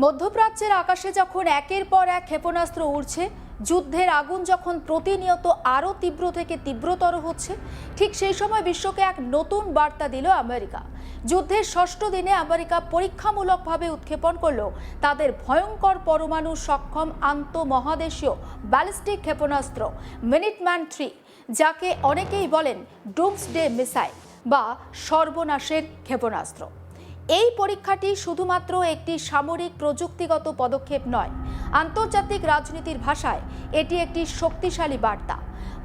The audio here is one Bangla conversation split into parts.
মধ্যপ্রাচ্যের আকাশে যখন একের পর এক ক্ষেপণাস্ত্র উড়ছে, যুদ্ধের আগুন যখন প্রতিনিয়ত আরও তীব্র থেকে তীব্রতর হচ্ছে, ঠিক সেই সময় বিশ্বকে এক নতুন বার্তা দিল আমেরিকা। যুদ্ধের ষষ্ঠ দিনে আমেরিকা পরীক্ষামূলকভাবে উৎক্ষেপণ করল তাদের ভয়ঙ্কর পরমাণু সক্ষম আন্তঃমহাদেশীয় ব্যালিস্টিক ক্ষেপণাস্ত্র মিনিটম্যান-3, যাকে অনেকেই বলেন ডুমসডে মিসাইল বা সর্বনাশের ক্ষেপণাস্ত্র। এই পরীক্ষাটি শুধুমাত্র একটি সামরিক প্রযুক্তিগত পদক্ষেপ নয়, আন্তর্জাতিক রাজনীতির ভাষায় এটি একটি শক্তিশালী বার্তা।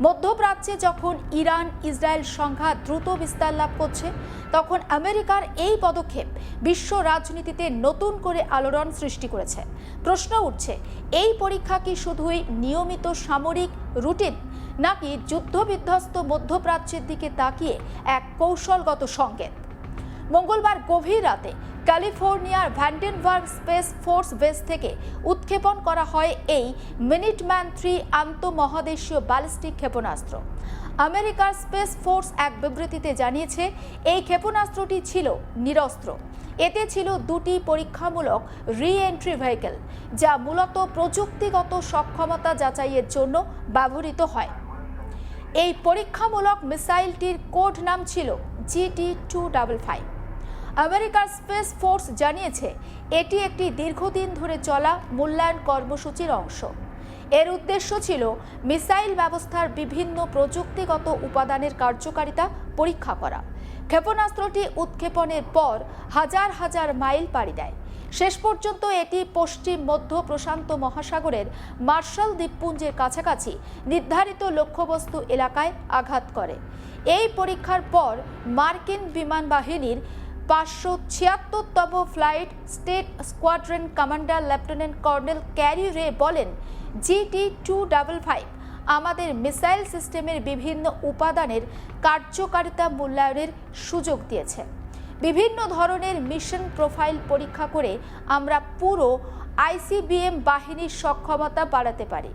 মধ্যপ্রাচ্যে যখন ইরান ইসরায়েল সংঘাত দ্রুত বিস্তার লাভ করছে, তখন আমেরিকার এই পদক্ষেপ বিশ্ব রাজনীতিতে নতুন করে আলোড়ন সৃষ্টি করেছে। প্রশ্ন উঠছে, এই পরীক্ষা কি শুধুই নিয়মিত সামরিক রুটিন, নাকি যুদ্ধবিধ্বস্ত মধ্যপ্রাচ্যের দিকে তাকিয়ে এক কৌশলগত সংকেত? মঙ্গলবার গভীর রাতে ক্যালিফোর্নিয়ার ভ্যান্ডেনবার্গ স্পেস ফোর্স বেস থেকে উৎক্ষেপণ করা হয় এই মিনিটম্যান-3 আন্তঃমহাদেশীয় ব্যালিস্টিক ক্ষেপণাস্ত্র। আমেরিকার স্পেস ফোর্স এক বিবৃতিতে জানিয়েছে, এই ক্ষেপণাস্ত্রটি ছিল নিরস্ত্র। এতে ছিল দুটি পরীক্ষামূলক রি-এন্ট্রি ভেহিকেল, যা মূলত প্রযুক্তিগত সক্ষমতা যাচাইয়ের জন্য ব্যবহৃত হয়। এই পরীক্ষামূলক মিসাইলটির কোড নাম ছিল GT-255। আমেরিকার স্পেস ফোর্স জানিয়েছে, এটি একটি দীর্ঘদিন ধরে চলা মূল্যায়ন কর্মসূচির অংশ। এর উদ্দেশ্য ছিল মিসাইল ব্যবস্থার বিভিন্ন প্রযুক্তিগত উপাদানের কার্যকারিতা পরীক্ষা করা। ক্ষেপণাস্ত্রটি উৎক্ষেপণের পর হাজার হাজার মাইল পাড়ি দেয়। শেষ পর্যন্ত এটি পশ্চিম মধ্য প্রশান্ত মহাসাগরের মার্শাল দ্বীপপুঞ্জের কাছাকাছি নির্ধারিত লক্ষ্যবস্তু এলাকায় আঘাত করে। এই পরীক্ষার পর মার্কিন বিমান বাহিনীর 576তম flight state squadron commander lieutenant colonel Carrie Ray বলেন, GT-255 আমাদের মিসাইল সিস্টেমের বিভিন্ন উপাদানের কার্যকারিতা মূল্যায়নের সুযোগ দিয়েছে। বিভিন্ন ধরনের মিশন প্রোফাইল পরীক্ষা করে আমরা পুরো ICBM বাহিনীর সক্ষমতা বাড়াতে পারি।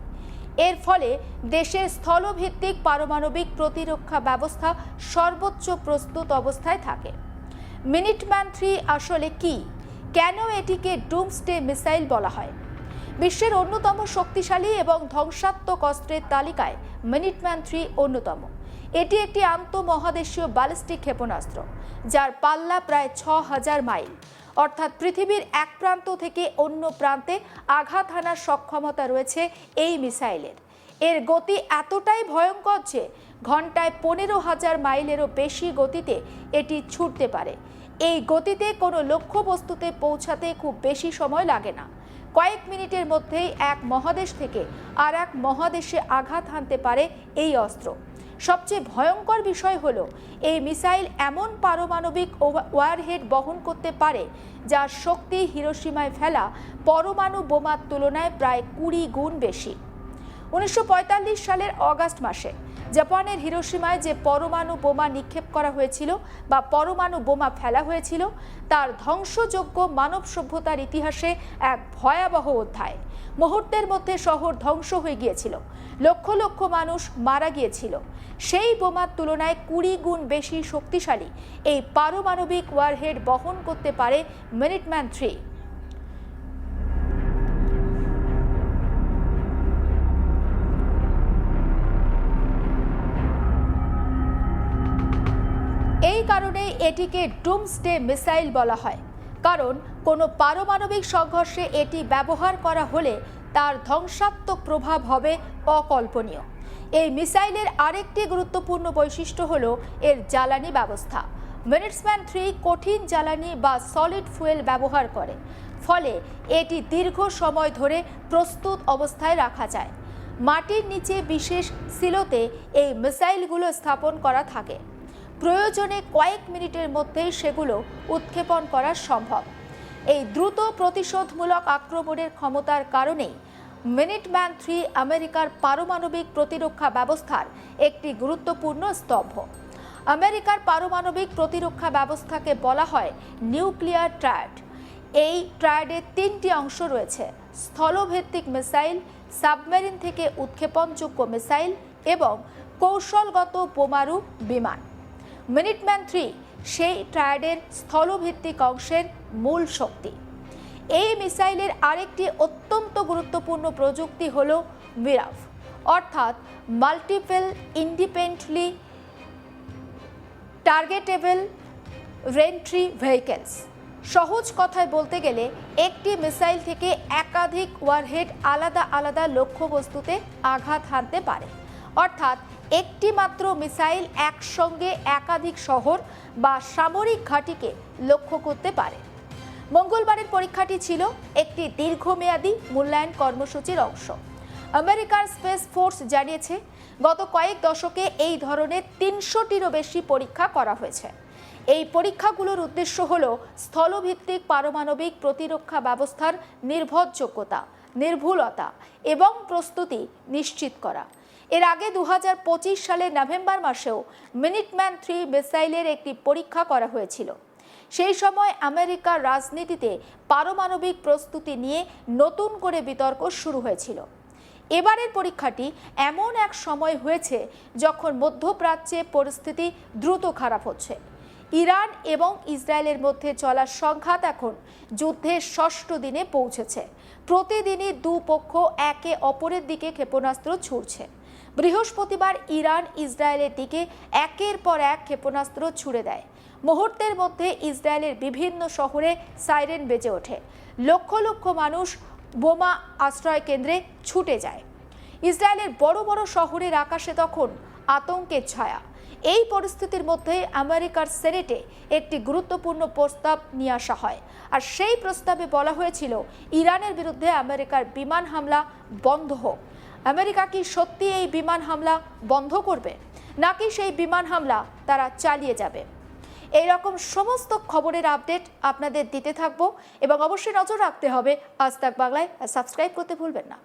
এর ফলে দেশের স্থলভিত্তিক পারমাণবিক প্রতিরক্ষা ব্যবস্থা সর্বোচ্চ প্রস্তুত অবস্থায় থাকে। মিনিটম্যান-3 আসলে কি, কেন এটিকে ডুমসডে মিসাইল বলা হয়? বিশ্বের অন্যতম শক্তিশালী এবং ধ্বংসাত্মক অস্ত্রের তালিকায় মিনিটম্যান-3 অন্যতম। এটি একটি আন্তঃমহাদেশীয় ব্যালিস্টিক ক্ষেপণাস্ত্র, যার পাল্লা প্রায় 6000 মাইল, অর্থাৎ পৃথিবীর এক প্রান্ত থেকে অন্য প্রান্তে আঘাত হানার সক্ষমতা রয়েছে এই মিসাইলের। এর গতি এতটাই ভয়ঙ্কর যে ঘন্টায় 15,000 মাইলেরও বেশি গতিতে এটি ছুটতে পারে। এই গতিতে কোনো লক্ষ্যবস্তুতে পৌঁছাতে খুব বেশি সময় লাগে না। কয়েক মিনিটের মধ্যেই এক মহাদেশ থেকে আর এক মহাদেশে আঘাত হানতে পারে এই অস্ত্র। সবচেয়ে ভয়ঙ্কর বিষয় হলো, এই মিসাইল এমন পারমাণবিক ওয়ারহেড বহন করতে পারে যার শক্তি হিরোশিমায় ফেলা পরমাণু বোমার তুলনায় প্রায় 20 গুণ বেশি। 1945 সালের অগাস্ট মাসে জাপানের হিরোশিমায় যে পরমাণু বোমা নিক্ষেপ করা হয়েছিল বা পরমাণু বোমা ফেলা হয়েছিল, তার ধ্বংসযোগ্য মানব সভ্যতার ইতিহাসে এক ভয়াবহ অধ্যায়। মুহূর্তের মধ্যে শহর ধ্বংস হয়ে গিয়েছিল, লক্ষ লক্ষ মানুষ মারা গিয়েছিল। সেই বোমার তুলনায় 20 গুণ বেশি শক্তিশালী এই পারমাণবিক ওয়ারহেড বহন করতে পারে মিনিটম্যান-3। এই কারণেই এটিকে ডুমসডে মিসাইল বলা হয়, কারণ কোনো পারমাণবিক সংঘর্ষে এটি ব্যবহার করা হলে তার ধ্বংসাত্মক প্রভাব হবে অকল্পনীয়। এই মিসাইলের আরেকটি গুরুত্বপূর্ণ বৈশিষ্ট্য হলো এর জ্বালানি ব্যবস্থা। মিনিটম্যান-3 কঠিন জ্বালানি বা সলিড ফুয়েল ব্যবহার করে, ফলে এটি দীর্ঘ সময় ধরে প্রস্তুত অবস্থায় রাখা যায়। মাটির নিচে বিশেষ সিলোতে এই মিসাইলগুলো স্থাপন করা থাকে। প্রয়োজনে কয়েক মিনিটের মধ্যেই সেগুলো উৎক্ষেপণ করা সম্ভব। এই দ্রুত প্রতিশোধমূলক আক্রমণের ক্ষমতার কারণেই মিনিটম্যান-3 আমেরিকার পারমাণবিক প্রতিরক্ষা ব্যবস্থার একটি গুরুত্বপূর্ণ স্তম্ভ। আমেরিকার পারমাণবিক প্রতিরক্ষা ব্যবস্থাকে বলা হয় নিউক্লিয়ার ট্রায়াড। এই ট্রায়াডের 3টি অংশ রয়েছে: স্থলভিত্তিক মিসাইল, সাবমেরিন থেকে উৎক্ষেপণযোগ্য মিসাইল এবং কৌশলগত বোমারু বিমান। মিনিটম্যান-3 সেই ট্রায়াডের স্থলভিত্তিক অংশের মূল শক্তি। এই মিসাইলের আরেকটি অত্যন্ত গুরুত্বপূর্ণ প্রযুক্তি হলো মিরাভ, অর্থাৎ multiple independently targetable re-entry vehicles. সহজ কথায় বলতে গেলে একটি মিসাইল থেকে একাধিক ওয়ারহেড আলাদা আলাদা লক্ষ্যবস্তুতে আঘাত হানতে পারে, অর্থাৎ একটি মাত্র মিসাইল একসঙ্গে একাধিক শহর বা সামরিক ঘাঁটিকে লক্ষ্য করতে পারে। মঙ্গলবারের পরীক্ষাটি ছিল একটি দীর্ঘমেয়াদী মূল্যায়ন কর্মসূচির অংশ। আমেরিকার স্পেস ফোর্স জানিয়েছে, গত কয়েক দশকে এই ধরনের ৩০০টিরও বেশি পরীক্ষা করা হয়েছে। এই পরীক্ষাগুলোর উদ্দেশ্য হল স্থলভিত্তিক পারমাণবিক প্রতিরক্ষা ব্যবস্থার নির্ভরযোগ্যতা, নির্ভুলতা এবং প্রস্তুতি নিশ্চিত করা। এর আগে ২০২৫ সালের নভেম্বর মাসেও মিনিটম্যান ৩ মিসাইলের একটি পরীক্ষা করা হয়েছিল। সেই সময় আমেরিকার রাজনীতিতে পারমাণবিক প্রস্তুতি নিয়ে নতুন করে বিতর্ক শুরু হয়েছিল। এবারের পরীক্ষাটি এমন এক সময় হয়েছে যখন মধ্যপ্রাচ্যে পরিস্থিতি দ্রুত খারাপ হচ্ছে। ইরান এবং ইসরায়েলের মধ্যে চলা সংঘাত এখন যুদ্ধের ষষ্ঠ দিনে পৌঁছেছে। প্রতিদিনই দুপক্ষ একে অপরের দিকে ক্ষেপণাস্ত্র ছুড়ছে। বৃহস্পতিবার ইরান ইসরায়েলের দিকে একের পর এক ক্ষেপণাস্ত্র ছুড়ে দেয়। মুহূর্তের মধ্যে ইসরায়েলের বিভিন্ন শহরে সাইরেন বেজে ওঠে। লক্ষ লক্ষ মানুষ বোমা আশ্রয় কেন্দ্রে ছুটে যায়। ইসরায়েলের বড় বড় শহরের আকাশে তখন আতঙ্কের ছায়া। এই পরিস্থিতির মধ্যে আমেরিকার সেনেটে একটি গুরুত্বপূর্ণ প্রস্তাব নিয়ে আসা হয়, আর সেই প্রস্তাবে বলা হয়েছিল ইরানের বিরুদ্ধে আমেরিকার বিমান হামলা বন্ধ হোক। আমেরিকা কি সত্যি এই বিমান হামলা বন্ধ করবে, নাকি সেই বিমান হামলা তারা চালিয়ে যাবে? এই রকম সমস্ত খবরের আপডেট আপনাদের দিতে থাকবো এবং অবশ্যই নজর রাখতে হবে আজ তাক বাংলায়। সাবস্ক্রাইব করতে ভুলবেন না।